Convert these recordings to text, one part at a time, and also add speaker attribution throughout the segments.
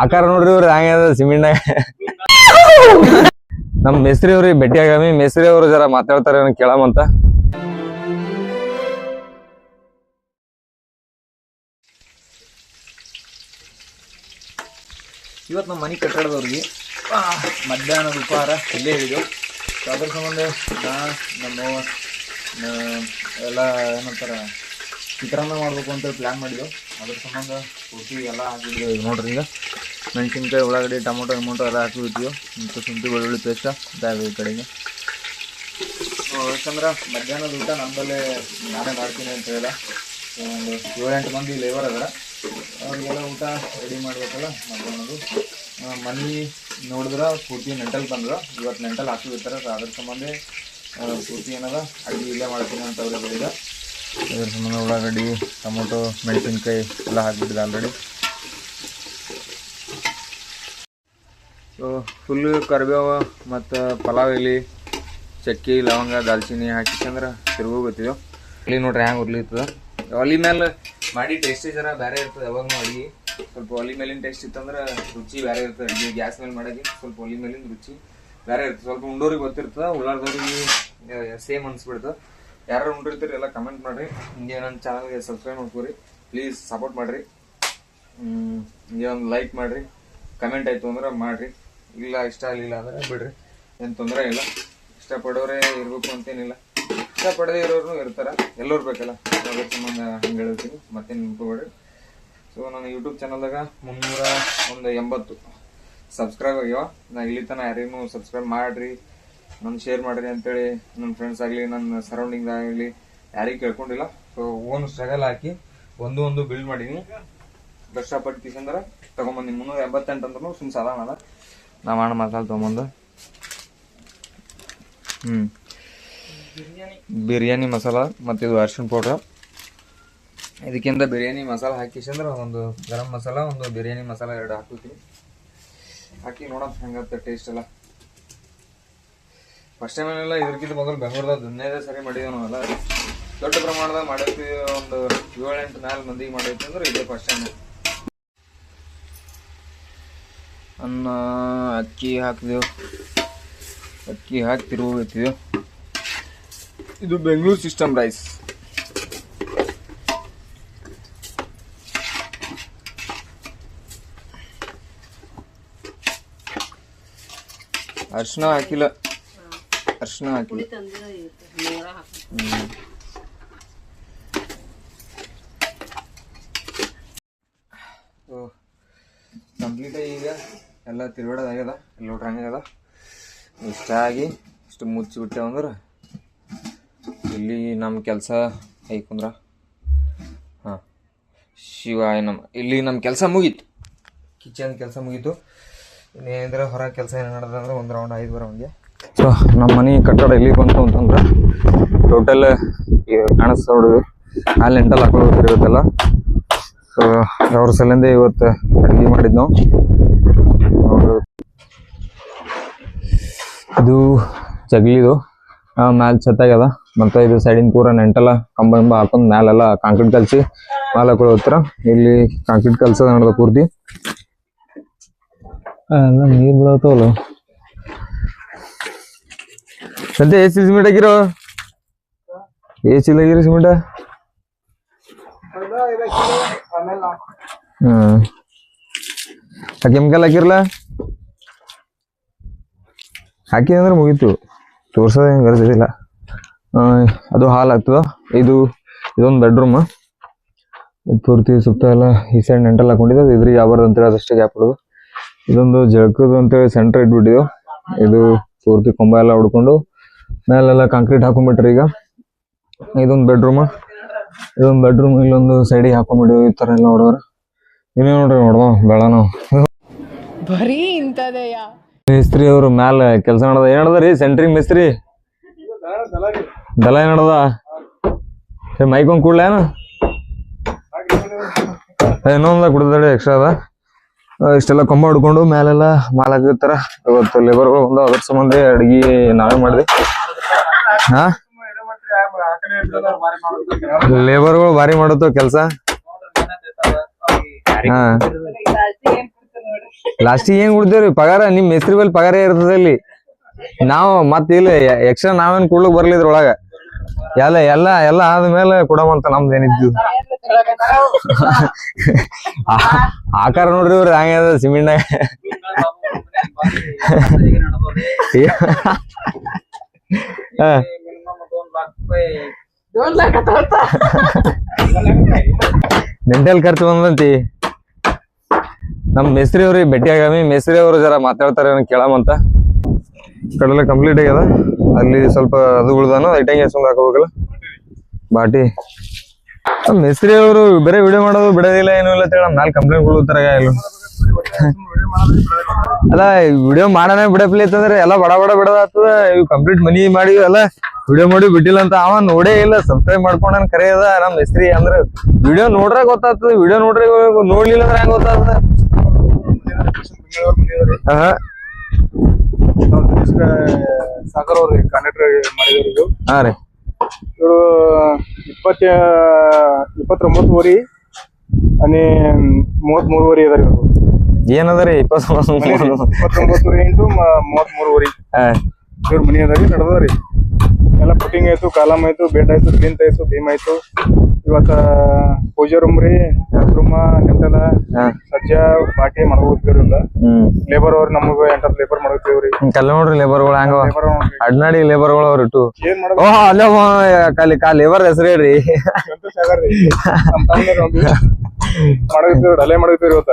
Speaker 1: ಆಕಾರ ನೋಡ್ರಿ ಇವ್ರಿ ಹಂಗದ ಸಿಮೆಂಟ್ನಾಗ. ನಮ್ ಮೇಸ್ತ್ರಿ ಅವ್ರಿಗೆ ಭೇಟಿ ಆಗಾಮಿ. ಮೇಸ್ತ್ರಿ ಅವ್ರು ಜರ ಮಾತಾಡ್ತಾರೆ ಕೇಳಮಂತ.
Speaker 2: ಇವತ್ತು ನಮ್ಮ ಮನೆ ಕಟ್ಟಡದವ್ರಿಗೆ ಮಧ್ಯಾಹ್ನದ ಉಪಹಾರ ಇಲ್ಲೇ ಇದ್ದು. ಅದ್ರ ಸಂಬಂಧ ನಮ್ಮ ಎಲ್ಲ ಏನಂತಾರ ಚಿತ್ರಾನ್ನ ಮಾಡ್ಬೇಕು ಅಂತೇಳಿ ಪ್ಲ್ಯಾನ್ ಮಾಡಿದ್ದೆವು. ಅದ್ರ ಸಂಬಂಧ ಪೂರ್ತಿ ಎಲ್ಲ ಹಾಕಿದ್ವಿ. ಈಗ ನೋಡ್ರಿ, ಈಗ ಮೆಣಸಿನ್ಕಾಯಿ, ಉಳ್ಳಾಗಡ್ಡಿ, ಟೊಮೊಟೊ ಎಲ್ಲ ಹಾಕಿಬಿಟ್ಟಿವಿ. ಮತ್ತು ಶುಂಠಿ ಬೆಳ್ಳುಳ್ಳಿ ಪೇಸ್ಟ ಇದಾವೆ ಈ ಕಡೆಗೆ. ಯಾಕಂದ್ರೆ ಮಧ್ಯಾಹ್ನದ ಊಟ ನಮ್ಮಲ್ಲೇ ನಾನೇ ಮಾಡ್ತೀನಿ ಅಂತ ಹೇಳ. ಒಂದು 7-8 ಮಂದಿ ಲೇಬರ್ ಅದರ, ಅವ್ರಿಗೆಲ್ಲ ಊಟ ರೆಡಿ ಮಾಡಬೇಕಲ್ಲ ಮಧ್ಯಾಹ್ನದು. ಮನೆ ನೋಡಿದ್ರೆ ಪೂರ್ತಿ ನೆಂಟಲ್ ಬಂದ್ರೆ ಇವತ್ತು ನೆಂಟಲ್ ಹಾಕಿಬಿಡ್ತಾರೆ. ಅದ್ರ ಸಂಬಂಧ ಪೂರ್ತಿ ಏನದ ಅಡುಗೆ ಇಲ್ಲೇ ಮಾಡ್ತೀನಿ ಅಂತ ಅವ್ರಿಗೆ ಹೇಳಿದ. ಅದ್ರ ಸಂಬಂಧ ಉಳ್ಳಾಗಡ್ಡಿ, ಟೊಮೊಟೊ, ಮೆಣಸಿನ್ಕಾಯಿ ಎಲ್ಲ ಹಾಕಿಬಿಟ್ಟಿದೆ ಆಲ್ರೆಡಿ. ಸೊ ಫುಲ್ಲು ಕರಿಬೇವು ಮತ್ತು ಪಲಾವ್ ಎಲೆ, ಚಕ್ಕೆ, ಲವಂಗ, ದಾಲ್ಚಿನ್ನಿ ಹಾಕಿಕಂದ್ರೆ ತಿರುಗೋಗತ್ತಿದ್ದೆವು. ಇಲ್ಲಿ ನೋಡ್ರಿ ಹ್ಯಾಂಗೆ ಉರ್ಲಿರ್ತದೆ. ಒಲಿ ಮೇಲೆ ಮಾಡಿ ಟೇಸ್ಟೇ ಜರ ಬೇರೆ ಇರ್ತದೆ. ಯಾವಾಗೂ ಅಡುಗೆ ಸ್ವಲ್ಪ ಒಲಿ ಮೇಲಿನ ಟೇಸ್ಟ್ ಇತ್ತಂದ್ರೆ ರುಚಿ ಬೇರೆ ಇರ್ತದೆ. ಅಡುಗೆ ಗ್ಯಾಸ್ ಮೇಲೆ ಮಾಡೋಕೆ ಸ್ವಲ್ಪ ಒಲಿ ಮೇಲಿನ ರುಚಿ ಬೇರೆ ಇರ್ತದೆ. ಸ್ವಲ್ಪ ಉಂಡೋರಿಗೆ ಗೊತ್ತಿರ್ತದೆ, ಉಳ್ಳಾರ್ದವ್ರಿಗೆ ಸೇಮ್ ಅನ್ಸ್ಬಿಡ್ತದೆ. ಯಾರು ಉಂಡಿರ್ತೀರಿ ಎಲ್ಲ ಕಮೆಂಟ್ ಮಾಡಿರಿ. ಹಿಂಗೆ ನನ್ನ ಚಾನಲ್ಗೆ ಸಬ್ಸ್ಕ್ರೈಬ್ ಮಾಡ್ಕೊರಿ, ಪ್ಲೀಸ್ ಸಪೋರ್ಟ್ ಮಾಡಿರಿ. ಹಿಂಗೆ ಒಂದು ಲೈಕ್ ಮಾಡಿರಿ, ಕಮೆಂಟ್ ಆಯಿತು ಅಂದ್ರೆ ಮಾಡಿರಿ. ಇಲ್ಲ ಇಷ್ಟ ಆಗಲಿಲ್ಲ ಅಂದರೆ ಬಿಡ್ರಿ, ಏನು ತೊಂದರೆ ಇಲ್ಲ. ಇಷ್ಟಪಡೋರೇ ಇರಬೇಕು ಅಂತೇನಿಲ್ಲ, ಇಷ್ಟಪಡದೇ ಇರೋರು ಇರ್ತಾರೆ, ಎಲ್ಲರೂ ಬೇಕಲ್ಲ. ಅದ್ರ ಸಂಬಂಧ ಹಂಗೆ ಹೇಳ್ತೀನಿ, ಮತ್ತೇನು ನಿಂತ್ಕೊಬೇಡ್ರಿ. ಸೊ ನನ್ನ ಯೂಟ್ಯೂಬ್ ಚಾನಲ್ದಾಗ 380 ಸಬ್ಸ್ಕ್ರೈಬ್ ಆಗ್ಯಾವ. ನಾ ಇಲ್ಲಿ ತನಕ ಯಾರಿಗೂ ಸಬ್ಸ್ಕ್ರೈಬ್ ಮಾಡಿರಿ, ನನ್ನ ಶೇರ್ ಮಾಡಿರಿ ಅಂತೇಳಿ ನನ್ನ ಫ್ರೆಂಡ್ಸ್ ಆಗಲಿ, ನನ್ನ ಸರೌಂಡಿಂಗ್ದಾಗಲಿ ಯಾರಿಗೆ ಕೇಳ್ಕೊಂಡಿಲ್ಲ. ಸೊ ಓನ್ ಸ್ಟ್ರಗಲ್ ಹಾಕಿ ಒಂದು ಬಿಲ್ಡ್ ಮಾಡೀನಿ. ಕಷ್ಟಪಟ್ಟು ಕಿಸಂದ್ರೆ ತೊಗೊಂಬಂದು 388 ಅಂದ್ರೂ ಸುಮ್ಮನೆ ಸಾಧಾರಣ ಅದ. ನಾ ಮಾಡೋ ಮಸಾಲೆ ತೊಗೊಂಬಂದು ಬಿರಿಯಾನಿ ಮಸಾಲ ಮತ್ತು ಇದು ಅರ್ಶಿಣ ಪೌಡ್ರ್. ಇದಕ್ಕಿಂತ ಬಿರಿಯಾನಿ ಮಸಾಲ ಹಾಕಿಸಂದ್ರೆ ಒಂದು ಗರಂ ಮಸಾಲ, ಒಂದು ಬಿರಿಯಾನಿ ಮಸಾಲ 2 ಹಾಕ್ತೀವಿ. ಹಾಕಿ ನೋಡೋಣ ಹೆಂಗತ್ತೆ ಟೇಸ್ಟ್ ಎಲ್ಲ. ಫಸ್ಟ್ ಟೈಮ್ ಏನೆಲ್ಲ ಇದ್ರಕ್ಕಿಂತ ಮೊದಲು ಬೆಂಗಳೂರದಾಗ 15 ಸರಿ ಮಾಡಿದ್ದೇವೆ ನಾವೆಲ್ಲ. ದೊಡ್ಡ ಪ್ರಮಾಣದಾಗ ಮಾಡಿರ್ತೀವಿ, ಒಂದು 7-8 ಮಂದಿಗೆ ಮಾಡೈತಿ ಅಂದ್ರೆ ಇದೇ ಫಸ್ಟ್ ಟೈಮ್. ಅನ್ನ ಅಕ್ಕಿ ಹಾಕಿದೆವು, ಅಕ್ಕಿ ಹಾಕಿ ತಿರುಗಿದ್ದೀವಿ. ಇದು ಬೆಂಗಳೂರು ಸಿಸ್ಟಮ್ ರೈಸ್. ಅರ್ಶಿನ ಹಾಕಿಲ್ಲ. ಕಂಪ್ಲೀಟ್ ಈಗ ಎಲ್ಲ ತಿರುಗಾಡೋದಾಗ್ಯದ. ಎಲ್ಲ ನೋಡ್ರಿ ಹಂಗಾಗ್ಯದ. ಇಷ್ಟ ಆಗಿ ಇಷ್ಟು ಮುಚ್ಚಿಬಿಟ್ಟೆವು ಅಂದ್ರೆ ಇಲ್ಲಿ ನಮ್ಮ ಕೆಲಸ ಐಕಂದ್ರ ಶಿವಾಯ ನಮ್ಮ ಇಲ್ಲಿ ನಮ್ಮ ಕೆಲಸ ಮುಗೀತು. ಕಿಚನ್ ಕೆಲಸ ಮುಗೀತು. ಇನ್ನೇನಂದ್ರೆ ಹೊರಗೆ ಕೆಲಸ ಏನು ನಡೆದಂದ್ರೆ ಒಂದು ರೌಂಡ್ 5 ರೌಂಡ್ಗೆ. ಸೊ ನಮ್ಮ ಮನೆ ಕಟ್ಟಡ ಇಲ್ಲಿ ಬಂತು ಅಂತಂದ್ರೆ ಟೋಟಲ್ ಕಾಣಿಸ್ತಾ ನೋಡಿದ್ವಿ ಅಲ್ಲಿ ನೆಂಟಲ್ಲಿ ಹಾಕೊಂಡು ಇವತ್ತೆಲ್ಲ. ಸೊ ಅವ್ರ ಸಲಿಂದ ಇವತ್ತು ಅಡುಗೆ ಮಾಡಿದ್ದು ನಾವು. ಇದು ಜಗ್ಲಿದು ಮ್ಯಾಲೆ ಛತ್ತಾಗ್ಯದ. ಮತ್ತು ಇದು ಸೈಡಿನ ಪೂರ ನೆಂಟಲ್ಲ ಕಂಬ ಹಾಕೊಂಡು ಮ್ಯಾಲೆಲ್ಲ ಕಾಂಕ್ರೀಟ್ ಕಲಿಸಿ ಮ್ಯಾಲೆ ಹಾಕೊಳ್ಳೋ ಹತ್ರ ಇಲ್ಲಿ ಕಾಂಕ್ರೀಟ್ ಕಲ್ಸೋದು ನಡೆದ ಪೂರ್ತಿ. ಎಲ್ಲ ನೀರು ಬೀಳತ್ತವಲ್ಲ. ಸದ್ಯ AC ಸಿಮೆಂಟ್ ಹಾಕಿರೋ, AC ಆಗಿರೋ ಸಿಮೆಂಟ. ಕೆಮಿಕಲ್ ಹಾಕಿರಲ್ಲ, ಹಾಕಿ ಅಂದ್ರೆ ಮುಗೀತು. ತೋರ್ಸೋದು ಏನು ಗರ್ಜಿಲ್ಲ. ಅದು ಹಾಲ್ ಆಗ್ತದ. ಇದೊಂದು ಬೆಡ್ರೂಮ್. ಪೂರ್ತಿ ಸುತ್ತ ಎಲ್ಲ ಈ ಸೈಡ್ ನೆಂಟಲ್ ಹಾಕೊಂಡಿದ್ದೆ. ಇದ್ರಿಗೆ ಯಾವ್ದು ಅಂತೇಳಿ ಅದಷ್ಟೇ ಗ್ಯಾಪ್ ಇಡೋದು. ಇದೊಂದು ಜಳಕದು ಅಂತೇಳಿ ಸೆಂಟ್ರ್ ಇಟ್ಬಿಟ್ಟಿದ್ದೆವು. ಇದು ಪೂರ್ತಿ ಕೊಂಬ ಎಲ್ಲ ಹೊಡ್ಕೊಂಡು ಮೇಲೆಲ್ಲ ಕಾಂಕ್ರೀಟ್ ಹಾಕೊಂಡ್ಬಿಟ್ರಿ. ಈಗ ಇದೊಂದು ಬೆಡ್ರೂಮ್, ಇಲ್ಲೊಂದು ಸೈಡಿಗೆ ಹಾಕೊಂಡ್ಬಿಟ್ಟಿವಿ. ಈ ಥರ ಎಲ್ಲ ಹೊಡೋರು. ಇನ್ನೇ ನೋಡ್ರಿ ಹೊಡೆದ ಬೆಳ ನಾವು ಬರೀ ಇಂಥದೆಯ. ಮೇಸ್ತ್ರಿ ಅವರು ಮ್ಯಾಲ ಕೆಲಸ ನಡ್ದ. ಏನ್ ನಡ್ದ ರೀ ಸೆಂಟ್ರಿಂಗ್ ಮೇಸ್ತ್ರಿ? ದಲ ಏನ್ ನಡ್ದ? ಮೈಕೊಂಡ್ ಕೂಡ್ಲ ಏನು ಇನ್ನೊಂದ ಕುಡ್ದಡಿ ಎಕ್ಸ್ಟ್ರಾ ಅದ. ಇಷ್ಟೆಲ್ಲ ಕೊಂಬ ಹಿಡ್ಕೊಂಡು ಮ್ಯಾಲೆಲ್ಲ ಮಾಲ್ ಹಾಕಿರ್ತಾರ. ಇವತ್ತು ಲೇಬರ್ಗಳು ಬಂದು ಅದ್ರ ಸಂಬಂಧ ಅಡ್ಗಿ ನಾವೇ ಮಾಡಿದ್ವಿ. ಲೇಬರ್ಗಳು ಭಾರಿ ಮಾಡುತ್ತ ಕೆಲಸ.
Speaker 1: ಲಾಸ್ಟಿಗೆ ಹೆಂಗ್ ಕೊಡ್ತೇವ್ರಿ ಪಗಾರ? ನಿಮ್ ಹೆಸ್ರಿ ಬಲ್ಲಿ ಪಗಾರ ಇರ್ತದ ಇಲ್ಲಿ. ನಾವು ಮತ್ ಇಲ್ಲಿ ಎಕ್ಸ್ಟ್ರಾ ನಾವೇನ್ ಕೊಡ್ಲಿಕ್ ಬರ್ಲಿದ್ರೊಳಗ ಎಲ್ಲ ಎಲ್ಲ ಎಲ್ಲ ಆದ್ಮೇಲೆ ಕೊಡಮಂತ ನಮ್ದು ಏನಿದ್ದು. ಆಕಾರ ನೋಡ್ರಿ ಇವ್ರ ಹಂಗ ಸಿಮೆಂಟ್ ಮೆಂಟಲ್ ಖರ್ಚು ಬಂದಂತಿ. ನಮ್ ಮೇಸ್ತ್ರಿ ಅವ್ರಿಗೆ ಭೇಟಿ ಆಗಾಮಿ. ಮೇಸ್ತ್ರಿ ಅವರು ಜರ ಮಾತಾಡ್ತಾರೆ ಕೇಳಮಂತ. ಕಡಲೆ ಕಂಪ್ಲೀಟ್ ಆಗ್ಯದ. ಅಲ್ಲಿ ಸ್ವಲ್ಪ ಅದು ಉಳ್ದಾನು ಐಟಂಗೆ ಸುಮ್ಮನೆ ಹಾಕೋಬೇಕಲ್ಲ ಬಾಟಿ. ಮೇಸ್ತ್ರಿ ಅವರು ಬೇರೆ ವಿಡಿಯೋ ಮಾಡೋದು ಬಿಡೋದಿಲ್ಲ ಏನು ಇಲ್ಲ ಅಂತ ಹೇಳಿ ನಾಲ್ಕು ಕಂಪ್ಲೇಂಟ್ ಕೊಡ್ತಾರ. ಇಲ್ಲ ಅಲ್ಲ ವಿಡಿಯೋ ಮಾಡೋಣ ಬಿಡಪ್ಲಿ ಅಂತಂದ್ರೆ ಎಲ್ಲ ಬಡ ಬಡ ಬಿಡೋದಾಗ್ತದ. ಇವ್ ಕಂಪ್ಲೀಟ್ ಮನಿ ಮಾಡಿ ಎಲ್ಲ ವಿಡಿಯೋ ಮಾಡಿ ಬಿಟ್ಟಿಲ್ಲ ಅಂತ ಅವ ನೋಡೇ ಇಲ್ಲ. ಸಬ್ಸ್ಕ್ರೈಬ್ ಮಾಡ್ಕೊಂಡ್ ಕರೆ ಅದ ನಮ್ ಮೇಸ್ತ್ರಿ. ಅಂದ್ರೆ ವಿಡಿಯೋ ನೋಡ್ರೆ ಗೊತ್ತಾಗ್ತದ, ವಿಡಿಯೋ ನೋಡ್ರಿ ನೋಡ್ಲಿಲ್ಲ ಅಂದ್ರೆ ಹೆಂಗ್ ಗೊತ್ತಾಗ್ತದ?
Speaker 3: ಸಾಗರ್ ಅವ್ರಿ ಕಾಂಟ್ರಾಕ್ಟರ್ ಮಾಡಿದ್ರು.
Speaker 1: ಹಾ ರೀ.
Speaker 3: ಇವರು 29 आणि 33 ಅದಾರಿ. ಇವರು
Speaker 1: ಏನದ್ರಿ 29
Speaker 3: into 33. ಇವ್ರ ಮನಿ ಅದಾರಿ ನಡ್ದದ್ರಿ. ಎಲ್ಲ ಪುಟ್ಟಿಂಗ್ ಆಯ್ತು, ಕಾಲಮ್ ಆಯ್ತು, ಬೆಡ್ ಆಯ್ತು, ಪ್ಲಿಂತ್ ಆಯ್ತು, ಬೀಮ್ ಆಯ್ತು. ಇವತ್ತ ಪೂಜಾ ರೂಮ್ ರೀ, ಬಾತ್ರೂಮ್, ನೆಂಟಲ ಸಜ್ಜ ಪಾಟಿ ಮಾಡ್ಬೋದ್ರಿ. ಲೇಬರ್ ಅವ್ರು ನಮಗ 8 ಲೇಬರ್ ಮಾಡ್ತೀವ್ರಿ.
Speaker 1: ಕಲ್ಲ ನೋಡ್ರಿ ಲೇಬರ್ಗಳು ಹಂಗ ಅಡ್ನಾಡಿ ಲೇಬರ್ಗಳು ಅವ್ರಿಟ್ಟು.
Speaker 3: ಏನ್
Speaker 1: ಓ ಅಲ್ಲ ಲೇಬರ್ ಹೆಸರು ಹೇಳ್ರಿ.
Speaker 3: ಮಾಡತ್ತೀವ್ರಿ, ಡಲೆ ಮಾಡತ್ತೀವ್ರಿ. ಇವತ್ತ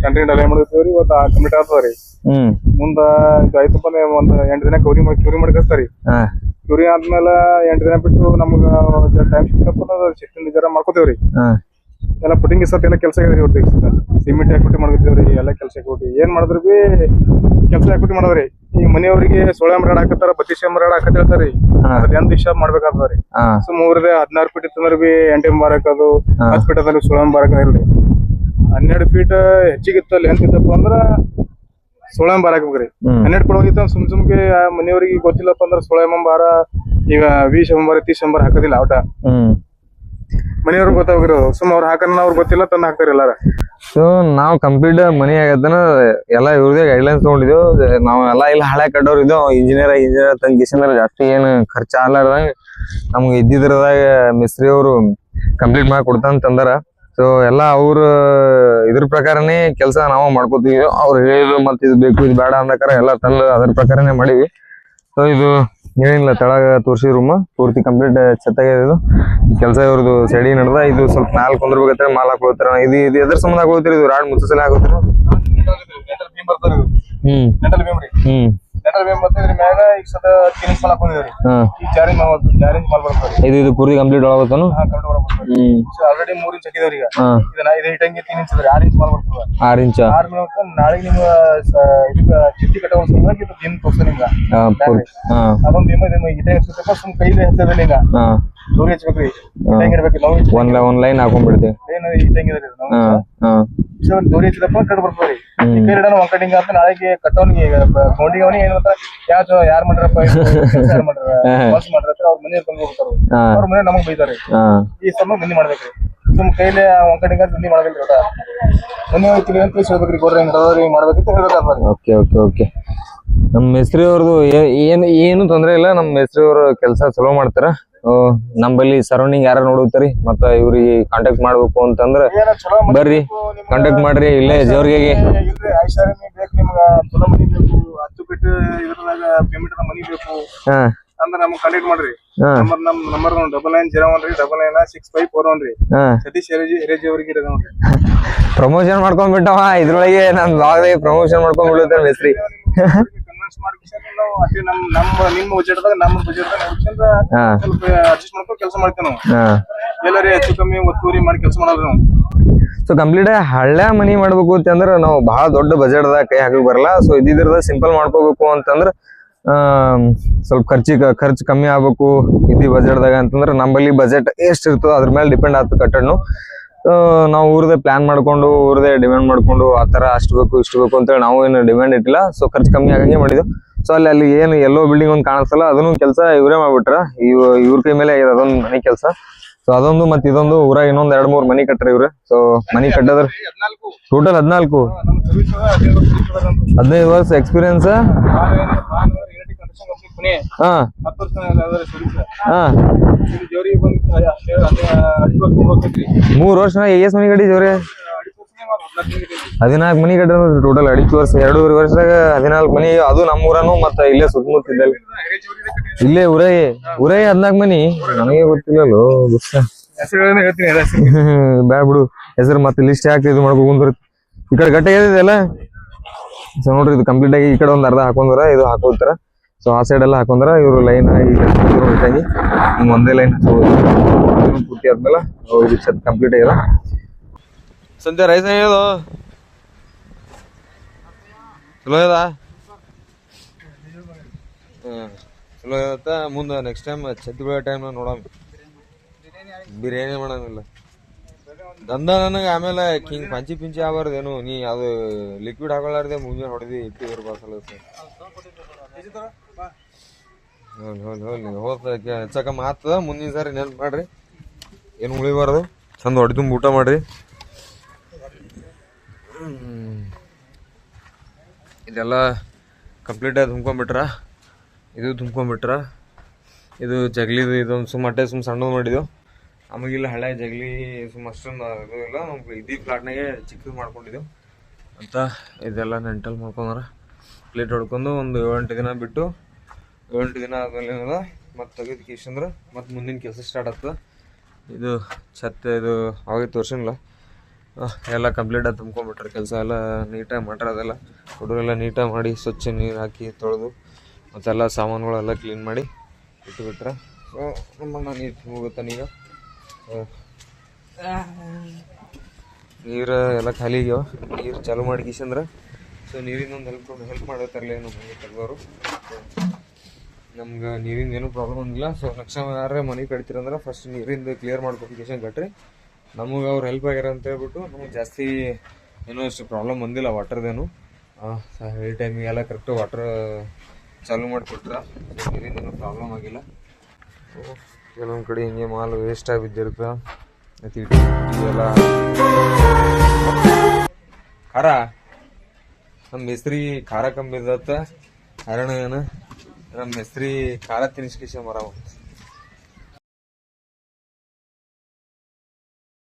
Speaker 3: ಕಂಟ್ರಿ ಡಲೆ ಮಾಡತ್ತೀವ್ರಿ. ಇವತ್ತ ಕಂಪ್ಲೀಟ್ ಆಗ್ತದ್ರಿ. ಮುಂದ ಇದು ಆಯ್ತಪ್ಪ ಒಂದ್ 8 ದಿನ ಕ್ಯೂರಿ ಮಾಡಿ ಕಳಿಸ್ತಾರಿ. ಕ್ಯೂರಿ ಆದ್ಮೇಲೆ 8 ದಿನ ಬಿಟ್ಟು ನಮ್ಗ ಟೈಮ್ ಸಿಕ್ತಪ್ಪ ಶಿಫ್ಟಿಂಗ್ ಜರ ಮಾಡ್ಕೋತೇವ್ರಿ. ಎಲ್ಲ ಪುಟ್ಟಿಂಗ್ ಸತ್ ಎಲ್ಲ ಕೆಲಸ ಇದ್ರಿ. ಇವ್ರಿ ಸಿಮೆಂಟ್ ಆಕ್ಟಿವಿಟಿ ಮಾಡ್ಕೊತೇವ್ರಿ. ಎಲ್ಲ ಕೆಲಸ ಆಕ್ಟಿವಿಟಿ ಏನ್ ಮಾಡಿದ್ರು ಬಿ ಕೆಲಸ ಆಕ್ಟಿವಿಟಿ ಮಾಡೋದ್ರಿ. ಈ ಮನೆಯವ್ರಿಗೆ 16 ರಾಡ್ ಹಾಕತ್ತಾರ, 32 ರಾಡ್ ಹಾಕತ್ ಹೇಳ್ತಾರಿ. ಅದ್ ಎಂತ ಹಿಸಾಬ್ ಮಾಡ್ಬೇಕಾಗ್ತದ್ರಿ. ಸೊ 16 ಫೀಟ್ ಇತ್ತಂದ್ರ ಬಿ 8 ಬಾರ್ ಹಾಕೋದು, 10 ಫೀಟ್ ಅದ್ರಲ್ಲಿ 16 ಬಾರ್ ಹಾಕೋದ್ರಿ. 12 ಫೀಟ್ ಹೆಚ್ಚಿಗಿತ್ತು ಲೆಂತ್ ಇತ್ತಪ್ಪ ಅಂದ್ರ 16 ಬಾರ್ ಹಾಕ್ಬೇಕ್ರಿ. 12 ಕೊಡೋಗಿತ್ತ ಸುಮ್ಗೆ ಮನೆಯವ್ರಿಗೆ ಗೊತ್ತಿಲ್ಲಪ್ಪ ಅಂದ್ರ 16 ಬಾರ ಈಗ 20 ಬಾರ್ 30 ಬಾರ್ ಹಾಕೋದಿಲ್ಲ. ಔಟ ಮನೆಯವ್ರಿಗೆ ಗೊತ್ತಾಗ್ರಿ. ಸುಮ್ ಅವ್ರು ಹಾಕನ ಅವ್ರಿಗೆ ಗೊತ್ತಿಲ್ಲ ತಂದ್ ಹಾಕ್ತಾರ ಎಲ್ಲಾರ.
Speaker 1: ಸೊ ನಾವ್ ಕಂಪ್ಲೀಟ್ ಮನಿ ಆಗತ್ತನ ಎಲ್ಲಾ ಇವ್ರದೇ ಗೈಡ್ಲೈನ್ಸ್ ತಗೊಂಡಿದ್ವು. ನಾವ್ ಎಲ್ಲಾ ಇಲ್ಲಿ ಹಳೆ ಕಟ್ಟೋರ್ ಇದ್ದೋ ಇಂಜಿನಿಯರ್ ತಂಗಿಸಂದ್ರ ಜಾಸ್ತಿ ಏನ್ ಖರ್ಚ ಆಗ್ಲಾರ್ದಂಗ ನಮ್ಗೆ ಇದ್ದಿದ್ರದಾಗ ಮಿಸ್ತ್ರಿ ಅವರು ಕಂಪ್ಲೀಟ್ ಮಾಡಿ ಕೊಡ್ತಂತಂದಾರ. ಸೊ ಎಲ್ಲಾ ಅವ್ರ ಇದ್ರ ಪ್ರಕಾರನೇ ಕೆಲಸ ನಾವು ಮಾಡ್ಕೋತೀವಿ. ಅವ್ರು ಹೇಳಿದ್ರು ಮತ್ ಇದು ಬೇಕು ಇದು ಬೇಡ ಅಂದಕಾರ ಎಲ್ಲಾ ತಂದು ಅದ್ರ ಪ್ರಕಾರನೇ ಮಾಡಿವಿ. ಸೊ ಇದು ಏನಿಲ್ಲ ತೆಳಗ ತೋರ್ಸಿ ರೂಮ್ ಪೂರ್ತಿ ಕಂಪ್ಲೀಟ್ ಚೆತ್ತಾಗಿದ್ದು ಕೆಲಸ. ಇವ್ರದ್ದು ಸೆಡಿ ನಡ್ದ. ಇದು ಸ್ವಲ್ಪ ಮ್ಯಾಲ್ ಕುಂದ್ರಬೇಕಂತ ಮಾಲ್ ಹಾಕೊಳ್ತಾರ. ಇದು ಎದ್ರ ಸಂಬಂಧ ಹಾಕೋತೀರಿ? ಇದು ರಾಡ್ ಮುಚ್ಚಸಲ ಹಾಕೋತೀರ? ಇದು ಪೂರ್ತಿ ಕಂಪ್ಲೀಟ್ ಒಳಗೋತಾನು.
Speaker 3: ಆಲ್ರೆಡಿ 3 ಇಂಚ್ ಹಾಕಿದವ್ರಿ. ಈಗ ಇದು ಹಿಟ್ಟಂಗೆ 3 ಇಂಚ್ 6 ಇಂಚ್ ಮಾಲ್ ಬರ್ತದ. 6 ಇಂಚ್ ನಾಳೆ ನಿಮ್ಗ ಇದಕ್ಕ ಚಿಟ್ಟಿ ಕಟ್ಟೋ ಸಲುವಾಗಿ ಇದು ದಿನ ತೋರ್ಸ ನಿಮ್ಗ ಅದೊಂದು ಹಿಟ್ಟಂಗೆ ಹಚ್ಚಬೇಕಪ್ಪ. ಸುಮ್ ಕೈಲಿ ಹಚ್ಚೋದಿಲ್ಲ. ಈಗ ದೂರ ಹಚ್ಬೇಕ್ರಿ. ಹಿಟ್ಟಂಗೆ ಇರ್ಬೇಕು. ನಾವು
Speaker 1: ಒಂದ್ ಲೈನ್ ಹಾಕೊಂಡ್ಬಿಡ್ತೀವಿ.
Speaker 3: ಹಿಟ್ಟಂಗೆ ಇದ್ರಿ ದೂರ ಹಚ್ಚಿದಪ್ಪ ಕಟ್ ಬರ್ತದ್ರಿ. ಕೈ ಹಿಡನ ಒಂದ್ ಕಟಿಂಗ್ ಅಂತ ನಾಳೆಗೆ ಕಟ್ಟೋನಿಗೆ ಗೌಂಡಿಗೆ ಅವನಿಗೆ ಏನ್ ಗೊತ್ತಾ ಯಾರ್ ಮಾಡ್ರಪ್ಪ ಯಾರ್ ಮಾಡ್ರ ವಾಸ್ ಮಾಡ್ರ ಅವ್ರ ಮನೆ ತಂದು ಹೋಗ್ತಾರ. ಅವ್ರ ಮನೆ ನಮಗ್ ಬೈತಾರೆ. ಈ ಸಮ ಮಂದಿ ಮಾಡ್ಬೇಕ್ರಿ. ಸುಮ್ ಕೈಲಿ ಒಂದ್ ಕಟಿಂಗ್ ಅಂತ ಮಂದಿ ಮಾಡಬೇಕ್ರಿ. ಊಟ ಮನೆ ಹೋಗ್ತೀವಿ ಅಂತ ಹೇಳ್ಬೇಕ್ರಿ. ಗೋಡ್ರಿ ಹಿಂಗ್ ಮಾಡ್ಬೇಕಂತ ಹೇಳ್ಬೇಕಾಗ್ತದೆ.
Speaker 1: Okay okay okay. ನಮ್ ಮೇಸ್ತ್ರಿ ಅವ್ರದ್ದು ಏನು ತೊಂದ್ರೆ ಇಲ್ಲ. ನಮ್ ಮೇಸ್ತ್ರಿ ಅವ್ರ ಕೆಲಸ ಚಲೋ ಮಾಡ್ತಾರ. ನಮ್ಮಲ್ಲಿ ಸರೌಂಡಿಂಗ್ ಯಾರು ನೋಡುತ್ತಾರೆ ಮತ್ತ ಇವ್ರಿಗೆ ಕಾಂಟ್ಯಾಕ್ಟ್ ಮಾಡ್ಬೇಕು ಅಂತಂದ್ರ ಬರ್ರಿ ಕಾಂಟ್ಯಾಕ್ಟ್ ಮಾಡ್ರಿ. ಇಲ್ಲೇ ಜೋರ್ಗೆಗೆ
Speaker 3: ಮನಿ ಬೇಕು ಅಂದ್ರ ನಮ್ಗೆ ಕಾಂಟ್ಯಾಕ್ಟ್ ಮಾಡ್ರಿ. ನಂಬರ್ 9901 99654 ರೀ. ಸತೀಶ್ ಹೆರೇಜಿ ಅವ್ರಿಗೆ ನೋಡ್ರಿ.
Speaker 1: ಪ್ರಮೋಷನ್ ಮಾಡ್ಕೊಂಡ್ಬಿಟ್ಟವ ಇದ್ರೊಳಗೆ ನಮ್ ಬ್ಲಾಗ್ ಪ್ರಮೋಷನ್ ಮಾಡ್ಕೊಂಡ್ ಬಿಡುತ್ತೆ ಮೇಸ್ತ್ರಿ. ನಿಮ್ಮ ಬಜೆಟ್ದಾಗ ನಮ್ಮ ಬಜೆಟ್ದಾಗ ಸ್ವಲ್ಪ ಅಡ್ಜಸ್ಟ್ ಮಾಡ್ಕೊಂಡು ಕೆಲಸ ಮಾಡ್ತೇವೆ ನಾವು. ಎಲ್ಲಾರಿ ಹೆಚ್ಚು ಕಮ್ಮಿ ಒತ್ತೂರಿ ಮಾಡಿ ಕೆಲಸ ಮಾಡೋದು ನಾವು. ಸೊ ಕಂಪ್ಲೀಟ್ ಹಳ್ಳ ಮನಿ ಮಾಡ್ಬೇಕು ಅಂತಂದ್ರ ನಾವು ಬಹಳ ದೊಡ್ಡ ಬಜೆಟ್ದಾಗ ಕೈ ಹಾಕಕ್ ಬರಲ್ಲ. ಸೊ ಇದ್ದಿದ್ರದ ಸಿಂಪಲ್ ಮಾಡ್ಕೋಬೇಕು ಅಂತಂದ್ರ ಸ್ವಲ್ಪ ಖರ್ಚು ಕಮ್ಮಿ ಆಗ್ಬೇಕು ಇದ್ದಿ ಬಜೆಟ್ದಾಗ ಅಂತಂದ್ರ ನಮ್ಮಲ್ಲಿ ಬಜೆಟ್ ಎಷ್ಟ್ ಇರ್ತದೋ ಅದ್ರ ಮೇಲೆ ಡಿಪೆಂಡ್ ಆಗ್ತದೆ ಕಟ್ಟಡ್ನು. ನಾವು ಊರದೇ ಪ್ಲಾನ್ ಮಾಡ್ಕೊಂಡು ಊರದೇ ಡಿಮ್ಯಾಂಡ್ ಮಾಡ್ಕೊಂಡು ಆತರ ಅಷ್ಟು ಬೇಕು ಇಷ್ಟು ಬೇಕು ಅಂತೇಳಿ ನಾವು ಏನು ಡಿಮ್ಯಾಂಡ್ ಇಟ್ಟಿಲ್ಲ. ಸೊ ಖರ್ಚು ಕಮ್ಮಿ ಆಗಂಗೆ ಮಾಡಿದ್ವು. ಸೊ ಅಲ್ಲಿ ಏನು ಎಲ್ಲೋ ಬಿಲ್ಡಿಂಗ್ ಒಂದು ಕಾಣಿಸ್ತಲ್ಲ ಅದನ್ನು ಕೆಲಸ ಇವರೇ ಮಾಡ್ಬಿಟ್ರ. ಇವ್ರ ಕೈ ಮೇಲೆ ಅದೊಂದು ಮನೆ ಕೆಲಸ. ಸೊ ಸೊ ಅದೊಂದು ಮತ್ತೆ ಇದೊಂದು ಊರಾಗ ಇನ್ನೊಂದ್ 2-3 ಮನಿ ಕಟ್ಟ್ರಿ ಇವ್ರು. ಸೊ ಮನಿ ಕಟ್ಟದ್ರ ಟೋಟಲ್ 14 15 ವರ್ಷ ಎಕ್ಸ್ಪೀರಿಯನ್ಸ್. ಹಾ ಹಾ 3 ವರ್ಷ ಎಸ್ ಮನಿ ಕಟ್ಟಿ ಜೋರಿ 14 ಮನಿ ಕಟ್ಟ ಟೋಟಲ್ 2.5 ವರ್ಷ 2.5 ವರ್ಷದಾಗ 14 ಮನಿ. ಅದು ನಮ್ಮೂರನು ಮತ್ತ ಇಲ್ಲೇ ಸುತ್ತಮುತ್ತ ಇದ್ದಲ್ಲಿ ಇಲ್ಲೇ ಊರೇ 14 ಮನಿ. ನನಗೆ ಗೊತ್ತಿಲ್ಲಲ್ಲೋ ಬ್ಯಾಡ ಬಿಡು ಹೆಸರು ಮತ್ತೆ ಲಿಸ್ಟ್ ಹಾಕಿ ಇದು ಮಾಡ್ಕೊಂಡ್ರ ಈ ಕಡೆ ಗಟ್ಟೆ ಏನಿದೆಯಲ್ಲ. ಸೊ ನೋಡ್ರಿ ಇದು ಕಂಪ್ಲೀಟ್ ಆಗಿ ಈ ಕಡೆ ಒಂದ್ ಅರ್ಧ ಹಾಕೊಂಡ್ರ ಇದು ಹಾಕೋತಾರ. ಸೊ ಆ ಸೈಡ್ ಎಲ್ಲ ಹಾಕೊಂಡ್ರ ಇವ್ರು ಲೈನ್ ಹೊಂಟಾಗಿ ಹಿಂಗ್ ಒಂದೇ ಲೈನ್ ಪೂರ್ತಿ ಆದ್ಮೇಲೆ ಇದು ಛತ್ ಕಂಪ್ಲೀಟ್ ಆಗ್ಯದ. ಸಂಜೆ ರೈಸ್ ಆಗ್ಯದ ಚಲೋ ಅದ. ಚಲೋ ಆಗತ್ತ. ಮುಂದೆ ನೆಕ್ಸ್ಟ್ ಟೈಮ್ ಛತ್ತಿ ಬೆಳೆ ಟೈಮ್ ನೋಡೋಣ ಬಿರಿಯಾನಿ ಮಾಡೋಂಗಿಲ್ಲ ದಂದ. ನನಗೆ ಆಮೇಲೆ ಹಿಂಗ್ ಪಂಚಿ ಪಿಂಚಿ ಆಗಬಾರ್ದೇನು. ನೀ ಅದು ಲಿಕ್ವಿಡ್ ಹಾಕೊಳ್ಳಾರ್ದೆ ಮುಂಜಾನೆ ಹೊಡೆದಿ ಇಟ್ಟು ಇರ್ಬಾರ್ಸಲ್ಲ. ಹೆಚ್ಚಕ ಮಾತದ ಮುಂದಿನ ಸಾರಿ ನೆನ್ಪು ಮಾಡ್ರಿ. ಏನು ಉಳಿಬಾರ್ದು. ಚಂದ ಹೊಡಿ ತುಂಬ ಊಟ ಮಾಡ್ರಿ. ಇದೆಲ್ಲ ಕಂಪ್ಲೀಟಾಗಿ ತುಂಬ್ಕೊಂಡ್ಬಿಟ್ರ. ಇದು ತುಂಬ್ಕೊಂಡ್ಬಿಟ್ರ. ಇದು ಜಗ್ಲಿದು ಇದೊಂದು ಸುಮ್ಮಟ್ಟೆ ಸಣ್ಣದು ಮಾಡಿದೆವು. ಆಮೇಲೆ ಹಳೆ ಜಗ್ಲಿ ಅಷ್ಟೊಂದು ಇದು ಇಲ್ಲ. ನಮ್ಗೆ ಇಡೀ ಫ್ಲಾಟ್ನಾಗೆ ಚಿಕ್ಕದು ಮಾಡ್ಕೊಂಡಿದ್ದೆವು ಅಂತ. ಇದೆಲ್ಲ ನೆಂಟಲ್ ಮಾಡ್ಕೊಂಡ್ರ ಪ್ಲೇಟ್ ಹೊಡ್ಕೊಂಡು ಒಂದು 7-8 ದಿನ ಬಿಟ್ಟು 7-8 ದಿನ ಆದ್ಮೇಲೆ ಮತ್ತೆ ತೆಗೆದು ಕಿಶಂದ್ರೆ ಮತ್ತೆ ಮುಂದಿನ ಕೆಲಸ ಸ್ಟಾರ್ಟ್ ಆಗ್ತದೆ. ಇದು ಛತ್ ಇದು ಆಗಿ ತೋರ್ಸಿಲ್ಲ ಎಲ್ಲ ಕಂಪ್ಲೀಟಾಗಿ ತುಂಬ್ಕೊಂಡ್ಬಿಟ್ರೆ ಕೆಲಸ ಎಲ್ಲ ನೀಟಾಗಿ ಮಾಡ್ರೆ. ಅದೆಲ್ಲ ಹುಡುಗರೆಲ್ಲ ನೀಟಾಗಿ ಮಾಡಿ ಸ್ವಚ್ಛ ನೀರು ಹಾಕಿ ತೊಳೆದು ಮತ್ತೆಲ್ಲ ಸಾಮಾನುಗಳೆಲ್ಲ ಕ್ಲೀನ್ ಮಾಡಿ ಇಟ್ಟುಬಿಟ್ರೆ ಸೊ ನಮ್ಮನ್ನ ನೀರು ಹೋಗುತ್ತೆ. ನೀರು ಎಲ್ಲ ಖಾಲಿ ಆಗ್ಯಾವ. ನೀರು ಚಾಲು ಮಾಡಿ ಕಿಶಂದ್ರೆ ಸೊ ನೀರಿಂದ ಒಂದು ಹೆಲ್ಪ್ ಮಾಡತ್ತಾರಲ್ಲ ನಮ್ಮ ಮನೆ ತೆಗೆದವರು. ನಮ್ಗೆ ನೀರಿಂದ ಏನೂ ಪ್ರಾಬ್ಲಮ್ ಆಗಿಲ್ಲ. ಸೊ ನೆಕ್ಸ್ಟ್ ಟೈಮ್ ಯಾರೇ ಮನೆ ಕಟ್ತೀರಂದ್ರೆ ಫಸ್ಟ್ ನೀರಿಂದ ಕ್ಲಿಯರ್ ಮಾಡ್ಕೊಫಿಕೇಶನ್ ಕಟ್ರಿ. ನಮಗೆ ಅವ್ರು ಹೆಲ್ಪ್ ಆಗ್ಯಾರ ಅಂತ ಹೇಳ್ಬಿಟ್ಟು ನಮಗೆ ಜಾಸ್ತಿ ಏನೋ ಅಷ್ಟು ಪ್ರಾಬ್ಲಮ್ ಬಂದಿಲ್ಲ ವಾಟರ್ದೇನು. ಈ ಟೈಮಿಗೆಲ್ಲ ಕರೆಕ್ಟು ವಾಟ್ರ್ ಚಾಲು ಮಾಡಿಕೊಟ್ರ. ಸೊ ನೀರಿಂದ ಏನೂ ಪ್ರಾಬ್ಲಮ್ ಆಗಿಲ್ಲ. ಕೆಲವೊಂದು ಕಡೆ ಹಿಂಗೆ ಮಾಲ್ ವೇಸ್ಟ್ ಆಗಿ ಬಿದ್ದಿರುತ್ತೆ. ಮತ್ತು ಎಲ್ಲ ಖಾರ ನಮ್ಮ ಹೆಸ್ರಿ ಖಾರ ಕಮ್ಮಿ ಇದ್ದತ್ತ ಕಾರಣ ಏನು ನಮ್ಮ ಹೆಸ್ರಿ ಖಾರ ತಿನ್ನಿಸ್ಕೇಶ ಮರ